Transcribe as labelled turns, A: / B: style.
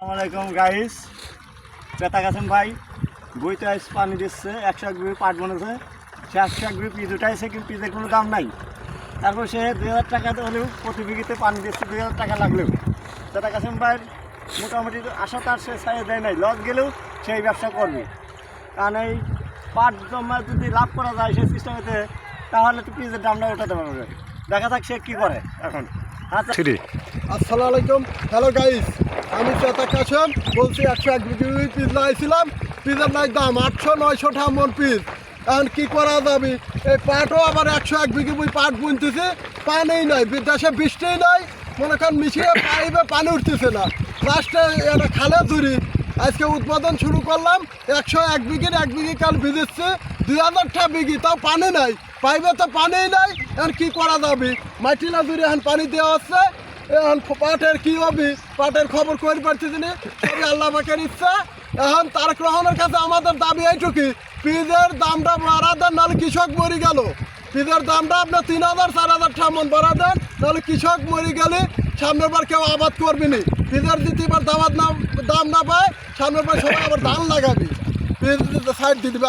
A: আসসালামাইকুম গাইস, পেতা গেছেন ভাই বইতে পানি দিচ্ছে 101 বিঘি পাট বনেছে। সে 101 বিঘি পিস উঠাইছে, কিন্তু পিসের কোনো দাম নাই। তারপর সে 2000 টাকা হলেও প্রতি বিঘিতে পানি দিচ্ছে, 2000 টাকা লাগলেও পেতা গেছেন ভাই মোটামুটি আশা তার সে সাইজ দেয় নাই, লস গেলেও সেই ব্যবসা করবে। কারণ এই পাট জমা যদি লাভ করা যায় সেই সিস্টেমেতে, তাহলে তো পিসের দামটা ওঠাতে পারবে। দেখা যাক সে কী করে এখন। আচ্ছা,
B: আসসালামু আলাইকুম, হ্যালো গাইস, আমি পেতা কাশেম বলছি। 101 বিঘি পিস লাগাইছিলাম, পিসের নাই দাম 800-900 টাকা মন পিস। এখন কী করা যাবে? এই পাটও আবার 101 বিঘি পাট বুনতেছে, পানি নাই, দেশে বৃষ্টিই নাই, মনে করেন মিশিয়ে পাইবে পানি উঠতেছে না। লাস্টে এটা খালে ধরি আজকে উৎপাদন শুরু করলাম। 101 বিঘির 1 বিঘি কাল ভিজেছে 2000 টাকা বিঘি, তাও পানি নাই, পাইবে তো পানি নাই। এখন কী করা যাবে? মাটি না ধরে এখন পানি দেওয়া হচ্ছে। এখন পাটের কী হবে, পাটের খবর কই পারতেছি না, সবই আল্লাহ পাকের ইচ্ছা। এখন তারেক রহমানের কাছে আমাদের দাবি এইটুকুই, পিজের দামটা বাড়া দেন, নাহলে কৃষক মরে গেল। পিজের দামটা আপনার 3000-4000 টাকা মন বাড়া দেন, নাহলে কৃষক মরে গেলে সামনের বার কেউ আবাদ করবে না। পিজের দ্বিতীয়বার দাম না পায়, সামনের বার সবাই আবার ধান লাগাবে, পিজ সাইড দিতে।